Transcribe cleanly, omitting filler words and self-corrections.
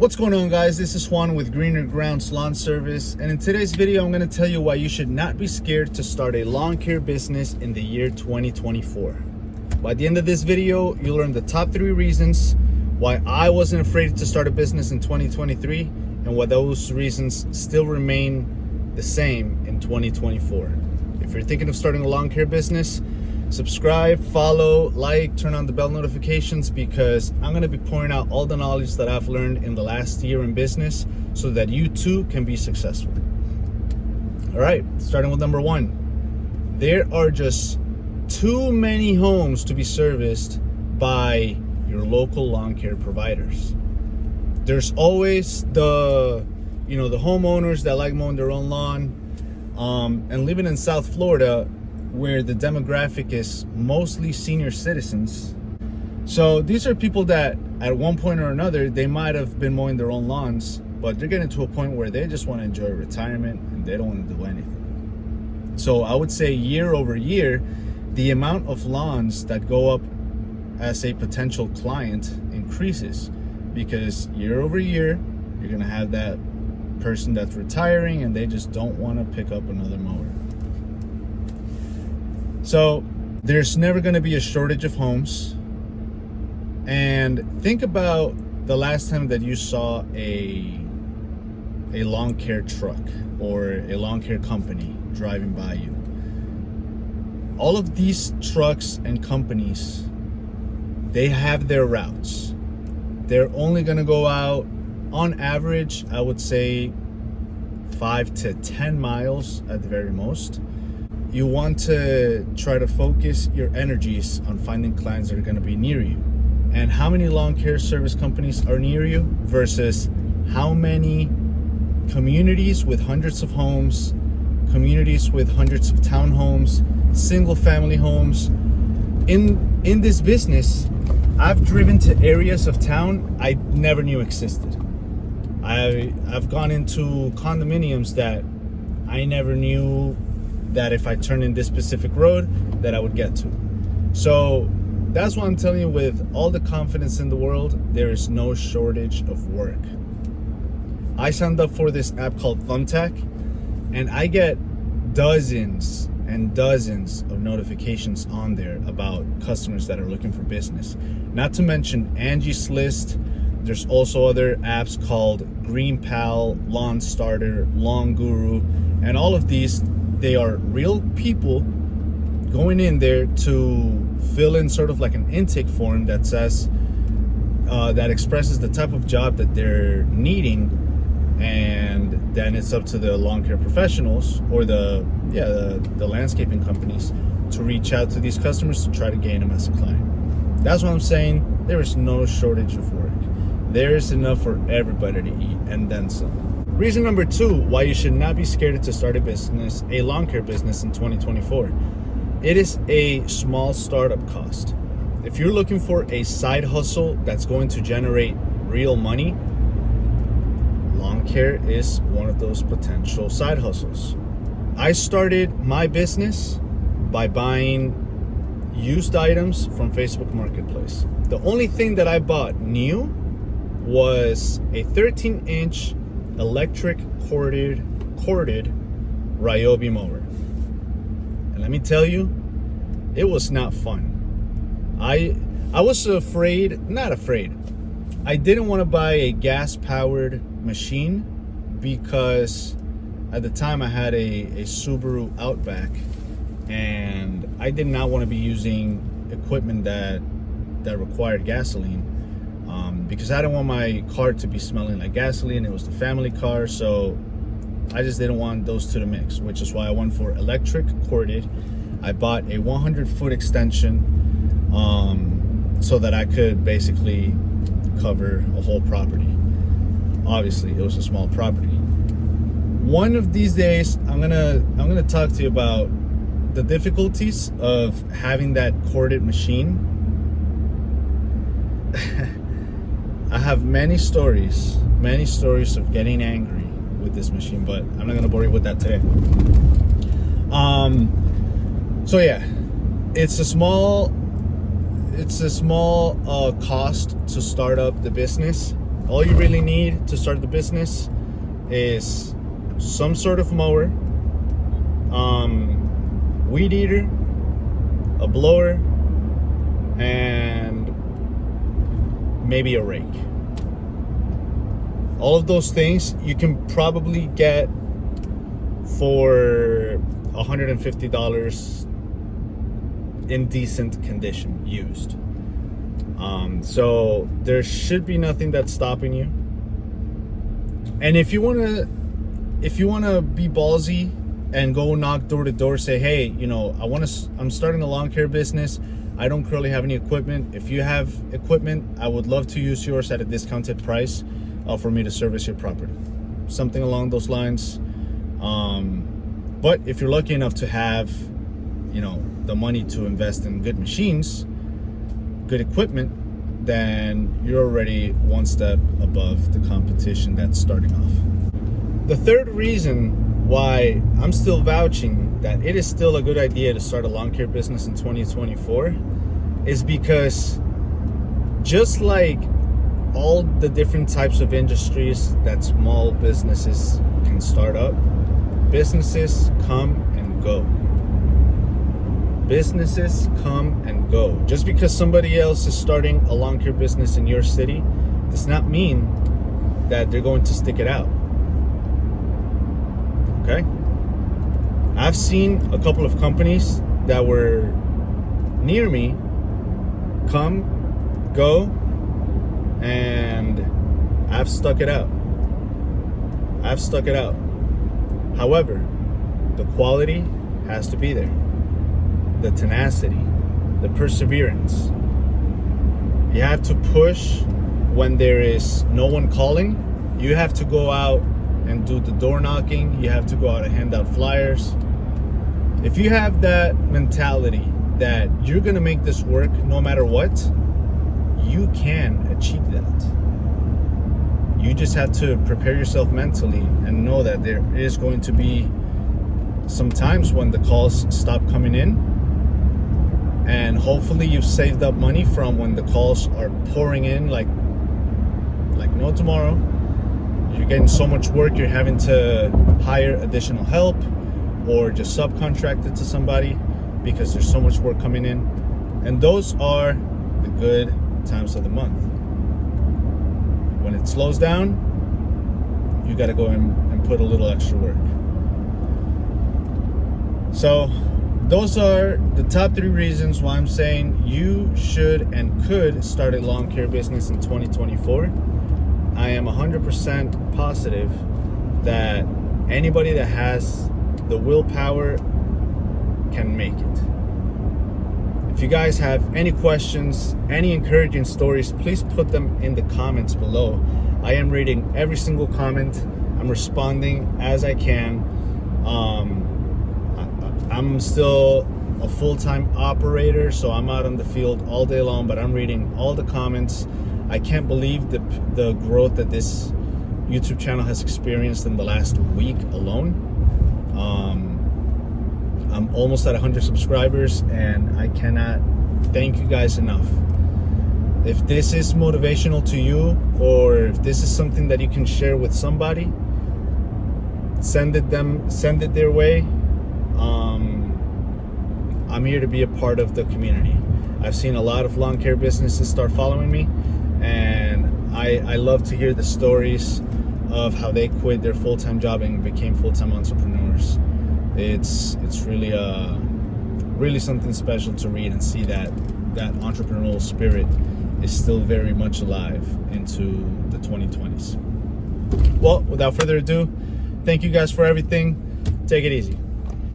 What's going on, guys? This is Juan with Greener Grounds Lawn Service, and in today's video I'm going to tell you why you should not be scared to start a lawn care business in the year 2024. By the end of this video, you'll learn the top 3 reasons why I wasn't afraid to start a business in 2023 and why those reasons still remain the same in 2024. If you're thinking of starting a lawn care business, subscribe, follow, like, turn on the bell notifications, because I'm going to be pouring out all the knowledge that I've learned in the last year in business so that you too can be successful. All right, starting with number 1. There are just too many homes to be serviced by your local lawn care providers. There's always the homeowners that like mowing their own lawn, and living in South Florida, where the demographic is mostly senior citizens. So these are people that at one point or another, they might have been mowing their own lawns, but they're getting to a point where they just want to enjoy retirement and they don't want to do anything. So I would say year over year, the amount of lawns that go up as a potential client increases, because year over year, you're going to have that person that's retiring and they just don't want to pick up another mower. So there's never going to be a shortage of homes. And think about the last time that you saw a lawn care truck or a lawn care company driving by you. All of these trucks and companies, they have their routes. They're only going to go out on average, I would say 5 to 10 miles at the very most. You want to try to focus your energies on finding clients that are going to be near you. And how many lawn care service companies are near you versus how many communities with hundreds of homes, communities with hundreds of townhomes, single family homes. In this business, I've driven to areas of town I never knew existed. I've gone into condominiums that I never knew that if I turn in this specific road that I would get to. So that's why I'm telling you, with all the confidence in the world, there is no shortage of work. I signed up for this app called Thumbtack, and I get dozens and dozens of notifications on there about customers that are looking for business. Not to mention Angie's List. There's also other apps called Green Pal, Lawn Starter, Lawn Guru, and all of these, they are real people going in there to fill in sort of like an intake form that says, that expresses the type of job that they're needing, and then it's up to the lawn care professionals or the landscaping companies to reach out to these customers to try to gain them as a client. That's what I'm saying. There is no shortage of work. There is enough for everybody to eat, and then some. Reason number 2 why you should not be scared to start a lawn care business in 2024. It is a small startup cost. If you're looking for a side hustle that's going to generate real money, lawn care is one of those potential side hustles. I started my business by buying used items from Facebook Marketplace. The only thing that I bought new was a 13-inch electric corded Ryobi mower. And let me tell you, it was not fun. I was not afraid. I didn't want to buy a gas-powered machine because at the time I had a Subaru Outback, and I did not want to be using equipment that required gasoline. Because I didn't want my car to be smelling like gasoline. It was the family car, so I just didn't want those two to mix, which is why I went for electric corded. I bought a 100-foot extension so that I could basically cover a whole property. Obviously, it was a small property. One of these days, I'm gonna talk to you about the difficulties of having that corded machine. I have many stories of getting angry with this machine, but I'm not going to bore you with that today. So yeah, it's a small cost to start up the business, All you really need to start the business is some sort of mower, weed eater, a blower, and maybe a rake. All of those things you can probably get for $150 in decent condition, used. So there should be nothing that's stopping you. And if you wanna be ballsy and go knock door to door, say, hey, I'm starting a lawn care business. I don't currently have any equipment. If you have equipment, I would love to use yours at a discounted price for me to service your property. Something along those lines. But if you're lucky enough to have, the money to invest in good machines, good equipment, then you're already one step above the competition that's starting off. The third reason why I'm still vouching that it is still a good idea to start a lawn care business in 2024 is because just like all the different types of industries that small businesses can start up, businesses come and go. Businesses come and go. Just because somebody else is starting a lawn care business in your city does not mean that they're going to stick it out. Okay? I've seen a couple of companies that were near me come, go, and I've stuck it out. However, the quality has to be there. The tenacity, the perseverance. You have to push when there is no one calling. You have to go out and do the door knocking. You have to go out and hand out flyers. If you have that mentality that you're gonna make this work no matter what, you can achieve that. You just have to prepare yourself mentally and know that there is going to be some times when the calls stop coming in. And hopefully you've saved up money from when the calls are pouring in like no tomorrow. You're getting so much work, you're having to hire additional help or just subcontract it to somebody because there's so much work coming in. And those are the good times of the month. When it slows down, you got to go in and put a little extra work. So those are the top 3 reasons why I'm saying you should and could start a lawn care business in 2024. I am 100% positive that anybody that has the willpower can make it. If you guys have any questions, any encouraging stories, please put them in the comments below. I am reading every single comment. I'm responding as I can. I'm still a full-time operator, so I'm out on the field all day long, but I'm reading all the comments. I can't believe the growth that this YouTube channel has experienced in the last week alone. I'm almost at 100 subscribers, and I cannot thank you guys enough. If this is motivational to you, or if this is something that you can share with somebody, send it their way. I'm here to be a part of the community. I've seen a lot of lawn care businesses start following me, and I love to hear the stories of how they quit their full-time job and became full-time entrepreneurs. It's really something special to read and see that entrepreneurial spirit is still very much alive into the 2020s. Well, without further ado, thank you guys for everything. Take it easy.